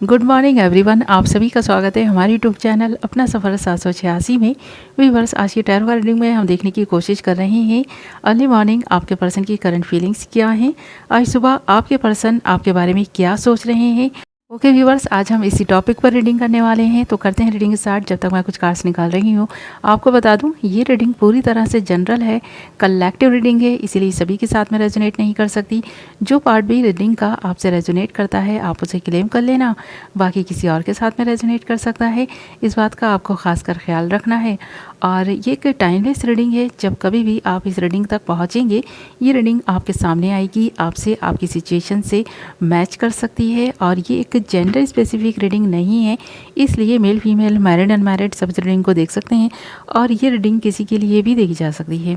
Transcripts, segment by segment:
Good morning everyone, आप सभी का स्वागत है हमारे यूट्यूब चैनल अपना सफ़र 786 में। व्यूअर्स, आज की टैरो रीडिंग में हम देखने की कोशिश कर रहे हैं अर्ली मॉर्निंग आपके पर्सन की करंट फीलिंग्स क्या हैं। आज सुबह आपके पर्सन आपके बारे में क्या सोच रहे हैं। ओके व्यूअर्स, आज हम इसी टॉपिक पर रीडिंग करने वाले हैं, तो करते हैं रीडिंग स्टार्ट। जब तक मैं कुछ कार्ड्स निकाल रही हूँ, आपको बता दूं ये रीडिंग पूरी तरह से जनरल है, कलेक्टिव रीडिंग है, इसीलिए सभी के साथ में रेजोनेट नहीं कर सकती। जो पार्ट भी रीडिंग का आपसे रेजोनेट करता है आप उसे क्लेम कर लेना, बाकी किसी और के साथ में रेजोनेट कर सकता है, इस बात का आपको खासकर ख्याल रखना है। और ये एक टाइमलेस रीडिंग है, जब कभी भी आप इस रीडिंग तक पहुँचेंगे ये रीडिंग आपके सामने आएगी, आपसे आपकी सिचुएशन से मैच कर सकती है। और ये एक जेंडर स्पेसिफिक रीडिंग नहीं है, इसलिए मेल फीमेल मैरिड अनमैरिड सब इस रीडिंग को देख सकते हैं, और ये रीडिंग किसी के लिए भी देखी जा सकती है।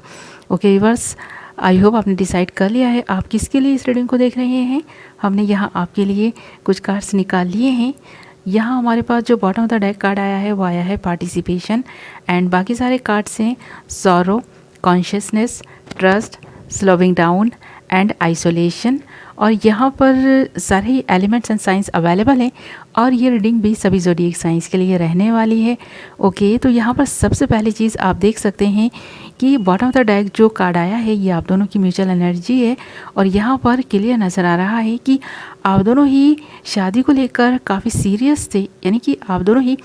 ओके व्यूअर्स, आई होप आपने डिसाइड कर लिया है आप किसके लिए इस रीडिंग को देख रहे हैं। हमने यहाँ आपके लिए कुछ कार्ड्स निकाल लिए हैं। यहाँ हमारे पास जो bottom of the deck card आया है वो आया है पार्टिसिपेशन, एंड बाकी सारे कार्ड्स हैं sorrow, consciousness, trust, slowing down and isolation. और यहाँ पर सारे एलिमेंट्स एंड साइंस अवेलेबल हैं, और ये रीडिंग भी सभी ज़ोडिएक साइंस के लिए रहने वाली है। ओके, तो यहाँ पर सबसे पहली चीज़ आप देख सकते हैं कि बॉटम ऑफ द डेक जो कार्ड आया है ये आप दोनों की म्यूचुअल एनर्जी है, और यहाँ पर क्लियर नज़र आ रहा है कि आप दोनों ही शादी को लेकर काफ़ी सीरियस थे, यानी कि आप दोनों ही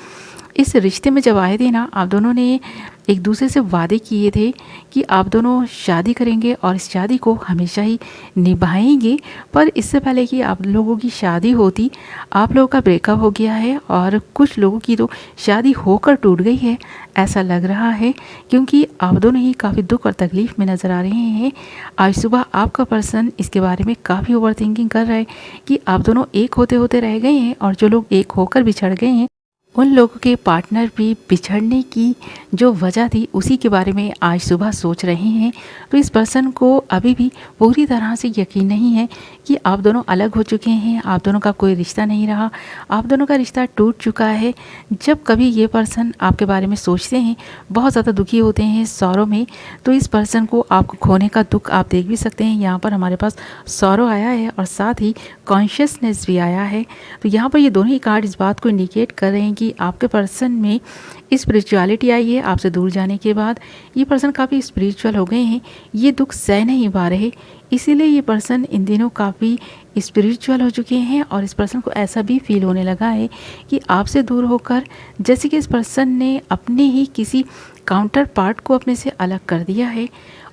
इस रिश्ते में जब आए थे ना, आप दोनों ने एक दूसरे से वादे किए थे कि आप दोनों शादी करेंगे और इस शादी को हमेशा ही निभाएंगे। पर इससे पहले कि आप लोगों की शादी होती, आप लोगों का ब्रेकअप हो गया है, और कुछ लोगों की तो शादी होकर टूट गई है ऐसा लग रहा है, क्योंकि आप दोनों ही काफ़ी दुख और तकलीफ़ में नज़र आ रहे हैं। आज सुबह आपका पर्सन इसके बारे में काफ़ी ओवर थिंकिंग कर रहा है कि आप दोनों एक होते होते रह गए हैं, और जो लोग एक होकर बिछड़ गए हैं उन लोगों के पार्टनर भी बिछड़ने की जो वजह थी उसी के बारे में आज सुबह सोच रहे हैं। तो इस पर्सन को अभी भी पूरी तरह से यकीन नहीं है कि आप दोनों अलग हो चुके हैं, आप दोनों का कोई रिश्ता नहीं रहा, आप दोनों का रिश्ता टूट चुका है। जब कभी ये पर्सन आपके बारे में सोचते हैं, बहुत ज़्यादा दुखी होते हैं सौरों में, तो इस पर्सन को आपको खोने का दुख आप देख भी सकते हैं। यहाँ पर हमारे पास सौरो आया है और साथ ही कॉन्शियसनेस भी आया है। तो यहाँ पर ये दोनों ही कार्ड इस बात को इंडिकेट कर रहे हैं कि आपके पर्सन में स्पिरिचुअलिटी आई है। आपसे दूर जाने के बाद ये पर्सन काफ़ी स्पिरिचुअल हो गए हैं, ये दुख सह नहीं पा रहे, इसीलिए ये पर्सन इन दिनों काफ़ी स्पिरिचुअल हो चुके हैं। और इस पर्सन को ऐसा भी फील होने लगा है कि आपसे दूर होकर जैसे कि इस पर्सन ने अपने ही किसी काउंटर पार्ट को अपने से अलग कर दिया है।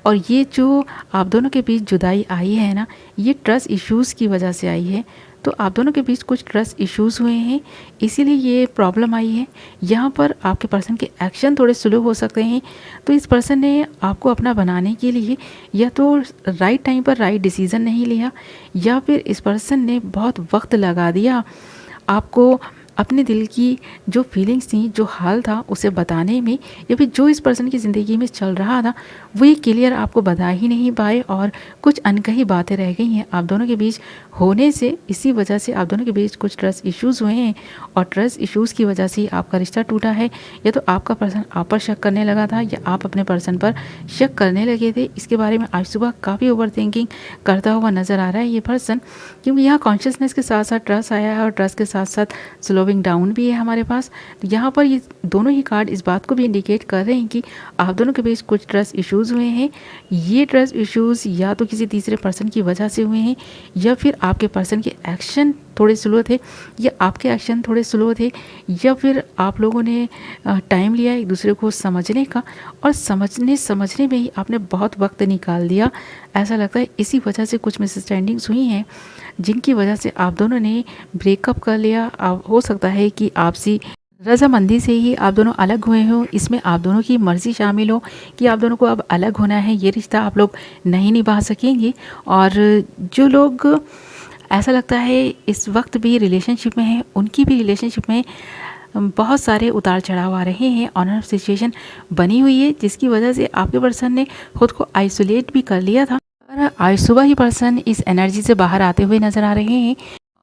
और ये जो आप दोनों के बीच जुदाई आई है ना, ये ट्रस्ट इश्यूज़ की वजह से आई है। तो आप दोनों के बीच कुछ ट्रस्ट इश्यूज़ हुए हैं, इसीलिए ये प्रॉब्लम आई है। यहाँ पर आपके पर्सन के एक्शन थोड़े स्लो हो सकते हैं। तो इस पर्सन ने आपको अपना बनाने के लिए या तो राइट टाइम पर राइट डिसीज़न नहीं लिया, या फिर इस पर्सन ने बहुत वक्त लगा दिया आपको अपने दिल की जो फीलिंग्स थी, जो हाल था उसे बताने में, या फिर जो इस पर्सन की ज़िंदगी में चल रहा था वो ये क्लियर आपको बता ही नहीं पाए, और कुछ अनकही बातें रह गई हैं आप दोनों के बीच होने से। इसी वजह से आप दोनों के बीच कुछ ट्रस्ट इश्यूज़ हुए हैं, और ट्रस्ट इश्यूज़ की वजह से आपका रिश्ता टूटा है। या तो आपका पर्सन आप पर शक करने लगा था, या आप अपने पर्सन पर शक करने लगे थे। इसके बारे में आज सुबह काफ़ी ओवर थिंकिंग करता हुआ नज़र आ रहा है ये पर्सन, क्योंकि यहाँ कॉन्शियसनेस के साथ साथ ट्रस्ट आया है, और ट्रस्ट के साथ साथ स्लोइंग डाउन भी है हमारे पास। तो यहाँ पर ये दोनों ही कार्ड इस बात को भी इंडिकेट कर रहे हैं कि आप दोनों के बीच कुछ ट्रस्ट इश्यूज़ हुए हैं। ये ट्रस्ट इश्यूज़ या तो किसी तीसरे पर्सन की वजह से हुए हैं, या फिर आपके पर्सन के एक्शन थोड़े स्लो थे, या आपके एक्शन थोड़े स्लो थे, या फिर आप लोगों ने टाइम लिया एक दूसरे को समझने का, और समझने में ही आपने बहुत वक्त निकाल दिया ऐसा लगता है। इसी वजह से कुछ मिसअंडरस्टैंडिंग्स हुई हैं, जिनकी वजह से आप दोनों ने ब्रेकअप कर लिया। हो सकता है कि आपसी रजामंदी से ही आप दोनों अलग हुए हो, इसमें आप दोनों की मर्ज़ी शामिल हो कि आप दोनों को अब अलग होना है, ये रिश्ता आप लोग नहीं निभा सकेंगे। और जो लोग ऐसा लगता है इस वक्त भी रिलेशनशिप में हैं, उनकी भी रिलेशनशिप में बहुत सारे उतार चढ़ाव आ रहे हैं, ऑन ऑफ सिचुएशन बनी हुई है, जिसकी वजह से आपके पर्सन ने खुद को आइसोलेट भी कर लिया था। और आज सुबह ही पर्सन इस एनर्जी से बाहर आते हुए नज़र आ रहे हैं,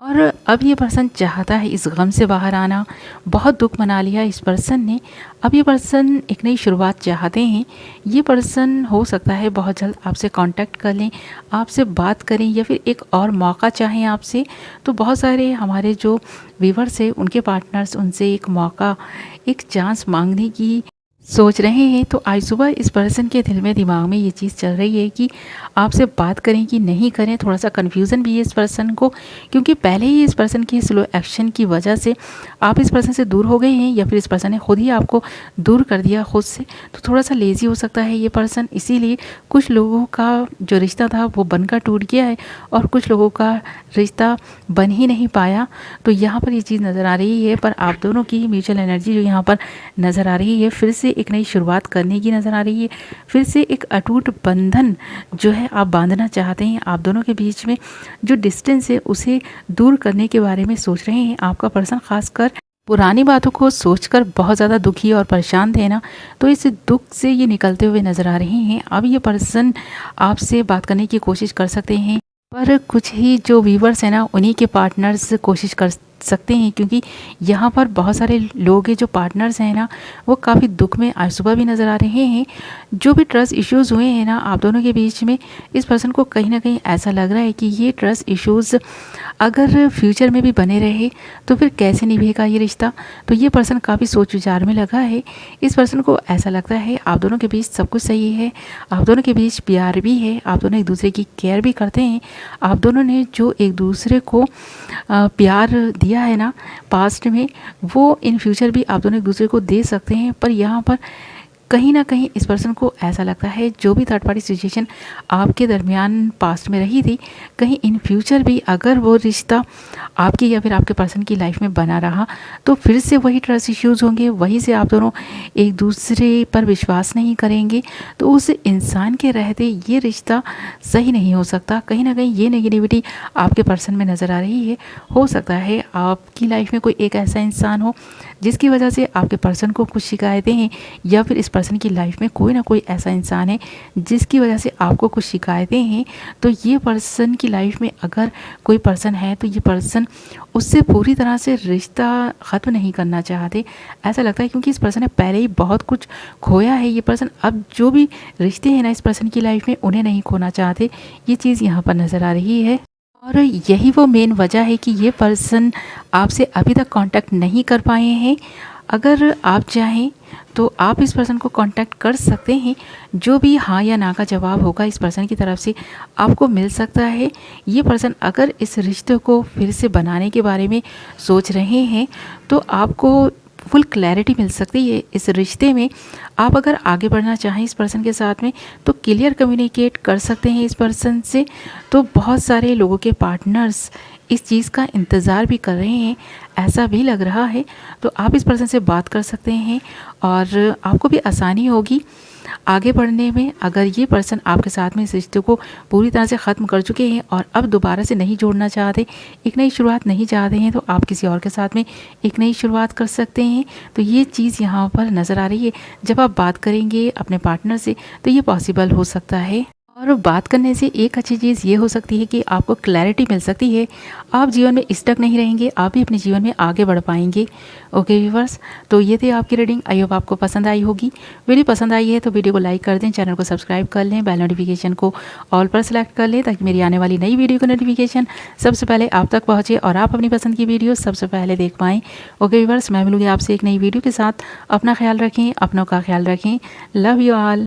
और अब ये पर्सन चाहता है इस गम से बाहर आना, बहुत दुख मना लिया इस पर्सन ने। अब ये पर्सन एक नई शुरुआत चाहते हैं। ये पर्सन हो सकता है बहुत जल्द आपसे कांटेक्ट कर लें, आपसे बात करें या फिर एक और मौका चाहें आपसे। तो बहुत सारे हमारे जो व्यूवर्स हैं उनके पार्टनर्स उनसे एक मौका, एक चांस मांगने की सोच रहे हैं। तो आज सुबह इस पर्सन के दिल में दिमाग में ये चीज़ चल रही है कि आपसे बात करें कि नहीं करें। थोड़ा सा कन्फ्यूज़न भी है इस पर्सन को, क्योंकि पहले ही इस पर्सन की स्लो एक्शन की वजह से आप इस पर्सन से दूर हो गए हैं या फिर इस पर्सन ने खुद ही आपको दूर कर दिया खुद से। तो थोड़ा सा लेज़ी हो सकता है ये पर्सन, इसीलिए कुछ लोगों का जो रिश्ता था वो बनकर टूट गया है और कुछ लोगों का रिश्ता बन ही नहीं पाया। तो यहाँ पर ये चीज़ नज़र आ रही है, पर आप दोनों की म्यूचुअल एनर्जी जो यहाँ पर नज़र आ रही है, फिर से एक नई शुरुआत करने की नज़र आ रही है। फिर से एक अटूट बंधन जो है आप बांधना चाहते हैं। आप दोनों के बीच में जो डिस्टेंस है उसे दूर करने के बारे में सोच रहे हैं। आपका पर्सन खासकर पुरानी बातों को सोचकर बहुत ज़्यादा दुखी और परेशान थे ना, तो इस दुख से ये निकलते हुए नज़र आ रहे हैं। अब ये पर्सन आपसे बात करने की कोशिश कर सकते हैं, पर कुछ ही जो व्यूवर्स हैं ना उन्हीं के पार्टनर्स कोशिश कर सकते हैं, क्योंकि यहाँ पर बहुत सारे लोग हैं जो पार्टनर्स हैं ना वो काफ़ी दुख में आज सुबह भी नज़र आ रहे हैं। जो भी ट्रस्ट इश्यूज़ हुए हैं ना आप दोनों के बीच में, इस पर्सन को कहीं ना कहीं ऐसा लग रहा है कि ये ट्रस्ट इश्यूज़ अगर फ्यूचर में भी बने रहे तो फिर कैसे निभेगा ये रिश्ता। तो ये पर्सन काफ़ी सोच विचार में लगा है। इस पर्सन को ऐसा लगता है आप दोनों के बीच सब कुछ सही है, आप दोनों के बीच प्यार भी है, आप दोनों एक दूसरे की केयर भी करते हैं। आप दोनों ने जो एक दूसरे को प्यार दिया है ना पास्ट में, वो इन फ्यूचर भी आप दोनों एक दूसरे को दे सकते हैं। पर यहाँ पर कहीं ना कहीं इस पर्सन को ऐसा लगता है जो भी थर्ड पार्टी सिचुएशन आपके दरमियान पास्ट में रही थी, कहीं इन फ्यूचर भी अगर वो रिश्ता आपकी या फिर आपके पर्सन की लाइफ में बना रहा तो फिर से वही ट्रस्ट इश्यूज़ होंगे, वहीं से आप दोनों एक दूसरे पर विश्वास नहीं करेंगे। तो उस इंसान के रहते ये रिश्ता सही नहीं हो सकता। कहीं ना कहीं ये नेगेटिविटी आपके पर्सन में नज़र आ रही है। हो सकता है आपकी लाइफ में कोई एक ऐसा इंसान हो जिसकी वजह से आपके पर्सन को कुछ शिकायतें हैं, या फिर इस पर्सन की लाइफ में कोई ना कोई ऐसा इंसान है जिसकी वजह से आपको कुछ शिकायतें हैं। तो ये पर्सन की लाइफ में अगर कोई पर्सन है तो ये पर्सन उससे पूरी तरह से रिश्ता ख़त्म नहीं करना चाहते, ऐसा लगता है, क्योंकि इस पर्सन ने पहले ही बहुत कुछ खोया है। ये पर्सन अब जो भी रिश्ते हैं ना इस पर्सन की लाइफ में उन्हें नहीं खोना चाहते, ये चीज़ यहाँ पर नज़र आ रही है। और यही वो मेन वजह है कि ये पर्सन आपसे अभी तक कांटेक्ट नहीं कर पाए हैं। अगर आप चाहें तो आप इस पर्सन को कांटेक्ट कर सकते हैं। जो भी हाँ या ना का जवाब होगा इस पर्सन की तरफ से आपको मिल सकता है। ये पर्सन अगर इस रिश्ते को फिर से बनाने के बारे में सोच रहे हैं तो आपको फुल क्लैरिटी मिल सकती है इस रिश्ते में। आप अगर आगे बढ़ना चाहें इस पर्सन के साथ में तो क्लियर कम्युनिकेट कर सकते हैं इस पर्सन से। तो बहुत सारे लोगों के पार्टनर्स इस चीज़ का इंतज़ार भी कर रहे हैं, ऐसा भी लग रहा है। तो आप इस पर्सन से बात कर सकते हैं और आपको भी आसानी होगी आगे बढ़ने में। अगर ये पर्सन आपके साथ में इस रिश्ते को पूरी तरह से ख़त्म कर चुके हैं और अब दोबारा से नहीं जोड़ना चाहते, एक नई शुरुआत नहीं चाहते हैं, तो आप किसी और के साथ में एक नई शुरुआत कर सकते हैं। तो ये चीज़ यहाँ पर नज़र आ रही है। जब आप बात करेंगे अपने पार्टनर से तो ये पॉसिबल हो सकता है। और बात करने से एक अच्छी चीज़ ये हो सकती है कि आपको क्लैरिटी मिल सकती है। आप जीवन में स्टक नहीं रहेंगे, आप भी अपने जीवन में आगे बढ़ पाएंगे। ओके व्यूअर्स, तो ये थी आपकी रीडिंग। आई होप आपको पसंद आई होगी। वीडियो पसंद आई है तो वीडियो को लाइक कर दें, चैनल को सब्सक्राइब कर लें, बेल नोटिफिकेशन को ऑल पर सेलेक्ट कर लें ताकि मेरी आने वाली नई वीडियो का नोटिफिकेशन सबसे पहले आप तक पहुँचे और आप अपनी पसंद की वीडियो सबसे पहले देख पाएँ। ओके व्यूअर्स, मैं मिलूँगी आपसे एक नई वीडियो के साथ। अपना ख्याल रखें, अपनों का ख्याल रखें। Love you all.